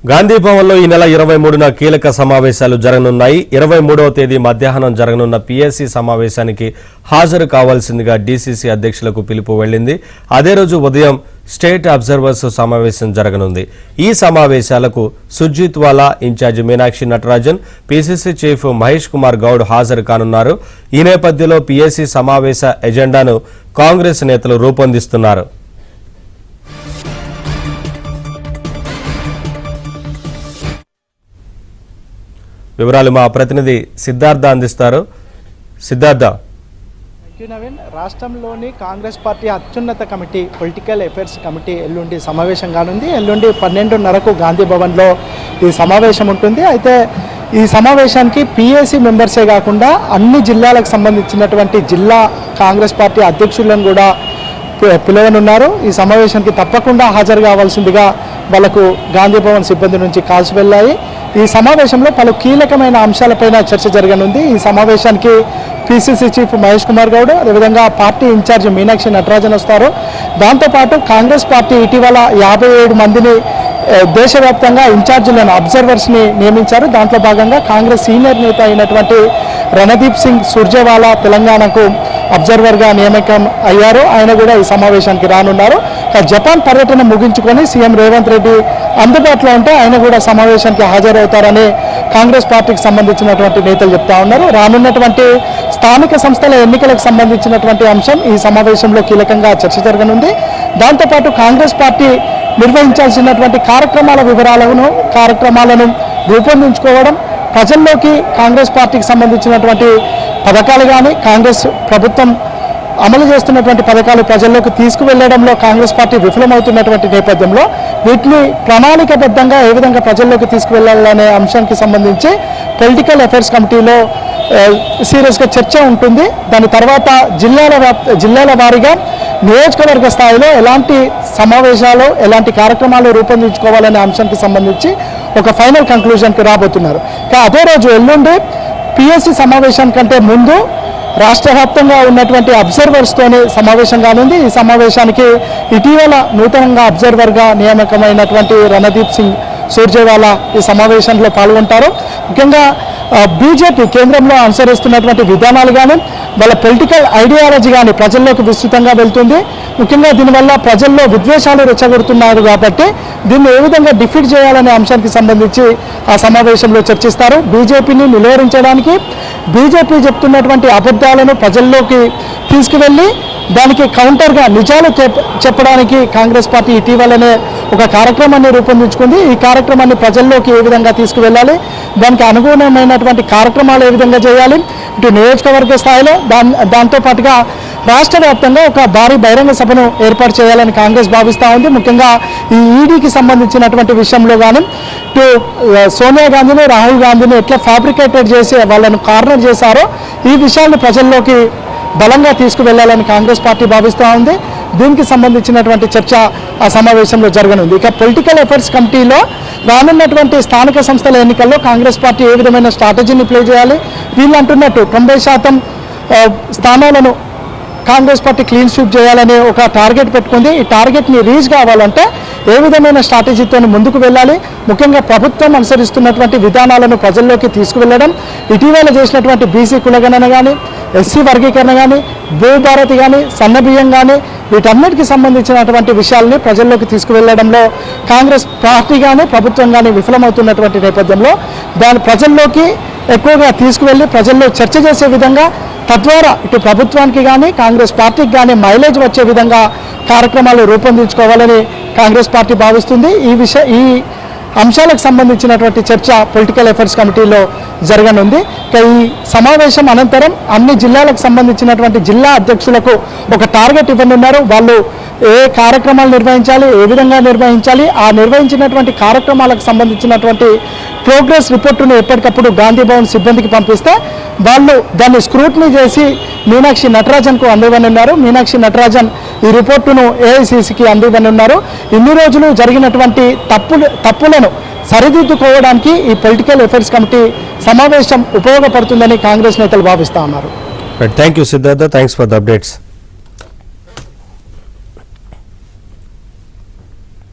గాంధీ భవన్లో ఈ నెల 23న కీలక సమావేశాలు జరగనున్నాయి. 23వ తేదీ మధ్యాహ్నం జరగనున్న పీఎస్సీ సమావేశానికి హాజరు కావాల్సిందిగా డీసీసీ అధ్యక్షులకు పిలుపు వెళ్లింది. అదే రోజు ఉదయం స్టేట్ అబ్జర్వర్స్ సమావేశం జరగనుంది. ఈ సమావేశాలకు Surjewala, incharge Meenakshi Natarajan, PCC chief Mahesh Kumar Goud హాజరు కానున్నారు. ఈ నేపథ్యంలో పీఎస్సీ సమావేశ ఎజెండాను కాంగ్రెస్ నేతలు రూపొందిస్తున్నారు. వివరాలు మా ప్రతినిధి సిద్ధార్థ అందిస్తారు. సిద్ధార్థ. నవీన్, రాష్ట్రంలోని కాంగ్రెస్ పార్టీ అత్యున్నత కమిటీ పొలిటికల్ అఫైర్స్ కమిటీ ఎల్లుండి సమావేశం కానుంది. ఎల్లుండి 12:30కు గాంధీ భవన్లో ఈ సమావేశం ఉంటుంది. అయితే ఈ సమావేశానికి పీఏసీ మెంబర్సే కాకుండా అన్ని జిల్లాలకు సంబంధించినటువంటి జిల్లా కాంగ్రెస్ పార్టీ అధ్యక్షులను కూడా పిలవనున్నారు. ఈ సమావేశానికి తప్పకుండా హాజరు కావాల్సిందిగా వాళ్లకు గాంధీ భవన్ సిబ్బంది నుంచి కాల్స్ వెళ్ళాయి. ఈ సమావేశంలో పలు కీలకమైన అంశాలపైన చర్చ జరగనుంది. ఈ సమావేశానికి పీసీసీ చీఫ్ మహేష్ కుమార్ గౌడ్, అదేవిధంగా పార్టీ ఇన్ఛార్జి మీనాక్షి నటరాజన్ వస్తారు. దాంతోపాటు కాంగ్రెస్ పార్టీ ఇటీవల 57 మందిని దేశవ్యాప్తంగా ఇన్ఛార్జీలను అబ్జర్వర్స్ని నియమించారు. దాంట్లో భాగంగా కాంగ్రెస్ సీనియర్ నేత అయినటువంటి రణదీప్ సింగ్ సుర్జేవాలా తెలంగాణకు అబ్జర్వర్గా నియామకం అయ్యారు. ఆయన కూడా ఈ సమావేశానికి రానున్నారు. జపాన్ పర్యటన ముగించుకొని సీఎం రేవంత్ రెడ్డి అందుబాటులో ఉంటే ఆయన కూడా సమావేశానికి హాజరవుతారని కాంగ్రెస్ పార్టీకి సంబంధించినటువంటి నేతలు చెప్తా ఉన్నారు. రానున్నటువంటి స్థానిక సంస్థల ఎన్నికలకు సంబంధించినటువంటి అంశం ఈ సమావేశంలో కీలకంగా చర్చ జరగనుంది. దాంతోపాటు కాంగ్రెస్ పార్టీ నిర్వహించాల్సినటువంటి కార్యక్రమాలను రూపొందించుకోవడం, ప్రజల్లోకి కాంగ్రెస్ పార్టీకి సంబంధించినటువంటి పథకాలు కానీ కాంగ్రెస్ ప్రభుత్వం అమలు చేస్తున్నటువంటి పథకాలు ప్రజల్లోకి తీసుకువెళ్లడంలో కాంగ్రెస్ పార్టీ విఫలమవుతున్నటువంటి నేపథ్యంలో వీటిని ప్రణాళికబద్ధంగా ఏ విధంగా ప్రజల్లోకి తీసుకువెళ్లాలనే అంశానికి సంబంధించి పొలిటికల్ అఫైర్స్ కమిటీలో సీరియస్గా చర్చ ఉంటుంది. దాని తర్వాత జిల్లాల వారీగా నియోజకవర్గ స్థాయిలో ఎలాంటి సమావేశాలు, ఎలాంటి కార్యక్రమాలు రూపొందించుకోవాలనే అంశానికి సంబంధించి ఒక ఫైనల్ కంక్లూజన్కి రాబోతున్నారు. అదే రోజు ఎల్లుండి పీఎస్సీ సమావేశం కంటే ముందు రాష్ట్ర వ్యాప్తంగా ఉన్నటువంటి అబ్జర్వర్స్తోనే సమావేశం కానుంది. ఈ సమావేశానికి ఇటీవల నూతనంగా అబ్జర్వర్గా నియామకమైనటువంటి రణదీప్ సింగ్ సుర్జేవాలా ఈ సమావేశంలో పాల్గొంటారు. ముఖ్యంగా బీజేపీ కేంద్రంలో అనుసరిస్తున్నటువంటి విధానాలు కానీ వాళ్ళ పొలిటికల్ ఐడియాలజీ కానీ ప్రజల్లోకి విస్తృతంగా వెళ్తుంది. ముఖ్యంగా దీనివల్ల ప్రజల్లో విద్వేషాలు రెచ్చగొడుతున్నారు కాబట్టి దీన్ని ఏ విధంగా డిఫీట్ చేయాలనే అంశానికి సంబంధించి ఆ సమావేశంలో చర్చిస్తారు. బీజేపీని నిలువరించడానికి, బీజేపీ చెప్తున్నటువంటి అబద్ధాలను ప్రజల్లోకి తీసుకువెళ్ళి దానికి కౌంటర్గా నిజాలు చెప్పడానికి కాంగ్రెస్ పార్టీ ఇటీవలనే ఒక కార్యక్రమాన్ని రూపొందించుకుంది. ఈ కార్యక్రమాన్ని ప్రజల్లోకి ఏ విధంగా తీసుకువెళ్ళాలి, దానికి అనుగుణమైనటువంటి కార్యక్రమాలు ఏ విధంగా చేయాలి, ఇటు నియోజకవర్గ స్థాయిలో దాంతోపాటుగా రాష్ట్ర వ్యాప్తంగా ఒక భారీ బహిరంగ సభను ఏర్పాటు చేయాలని కాంగ్రెస్ భావిస్తూ ఉంది. ముఖ్యంగా ఈ ఈడీకి సంబంధించినటువంటి విషయంలో కానీ ఇటు సోనియా గాంధీని, రాహుల్ గాంధీని ఎట్లా ఫ్యాబ్రికేటెడ్ చేసి వాళ్ళను కార్నర్ చేశారో ఈ విషయాన్ని ప్రజల్లోకి బలంగా తీసుకువెళ్లాలని కాంగ్రెస్ పార్టీ భావిస్తూ ఉంది. దీనికి సంబంధించినటువంటి చర్చ ఆ సమావేశంలో జరగనుంది. ఇక పొలిటికల్ అఫైర్స్ కమిటీలో రానున్నటువంటి స్థానిక సంస్థల ఎన్నికల్లో కాంగ్రెస్ పార్టీ ఏ విధమైన స్ట్రాటజీని ప్లే చేయాలి, వీళ్ళు అంటున్నట్టు 90% స్థానాలను కాంగ్రెస్ పార్టీ క్లీన్ స్వీప్ చేయాలని ఒక టార్గెట్ పెట్టుకుంది. ఈ టార్గెట్ని రీచ్ కావాలంటే ఏ విధమైన స్ట్రాటజీతో ముందుకు వెళ్ళాలి, ముఖ్యంగా ప్రభుత్వం అనుసరిస్తున్నటువంటి విధానాలను ప్రజల్లోకి తీసుకువెళ్ళడం, ఇటీవల చేసినటువంటి బీసీ కులగణన కానీ, ఎస్సీ వర్గీకరణ కానీ, భూభారతి కానీ, సన్నబియ్యం కానీ వీటన్నిటికీ సంబంధించినటువంటి విషయాల్ని ప్రజల్లోకి తీసుకువెళ్లడంలో కాంగ్రెస్ పార్టీ కానీ ప్రభుత్వం కానీ విఫలమవుతున్నటువంటి నేపథ్యంలో దాని ప్రజల్లోకి ఎక్కువగా తీసుకువెళ్ళి ప్రజల్లో చర్చ చేసే విధంగా, తద్వారా ఇటు ప్రభుత్వానికి కానీ కాంగ్రెస్ పార్టీకి కానీ మైలేజ్ వచ్చే విధంగా కార్యక్రమాలు రూపొందించుకోవాలని కాంగ్రెస్ పార్టీ భావిస్తుంది. ఈ అంశాలకు సంబంధించినటువంటి చర్చ పొలిటికల్ అఫైర్స్ కమిటీలో జరగనుంది. ఈ సమావేశం అనంతరం అన్ని జిల్లాలకు సంబంధించినటువంటి జిల్లా అధ్యక్షులకు ఒక టార్గెట్ ఇవ్వనున్నారు. వాళ్ళు ఏ కార్యక్రమాలు నిర్వహించాలి, ఏ విధంగా నిర్వహించాలి, ఆ నిర్వహించినటువంటి కార్యక్రమాలకు సంబంధించినటువంటి ప్రోగ్రెస్ రిపోర్టును ఎప్పటికప్పుడు గాంధీ భవన్ సిబ్బందికి పంపిస్తే వాళ్ళు దాన్ని స్క్రూటినీ చేసి మీనాక్షి నటరాజన్కు అందివ్వనున్నారు. మీనాక్షి నటరాజన్ ఈ రిపోర్టును ఏఐసీసీకి అందివ్వనున్నారు. ఇన్ని రోజులు జరిగినటువంటి తప్పులను సరిదిద్దుకోవడానికి ఈ పొలిటికల్ అఫైర్స్ కమిటీ సమావేశం ఉపయోగపడుతుందని కాంగ్రెస్ నేతలు భావిస్తా ఉన్నారు. Thank you Siddhartha, thanks for the updates.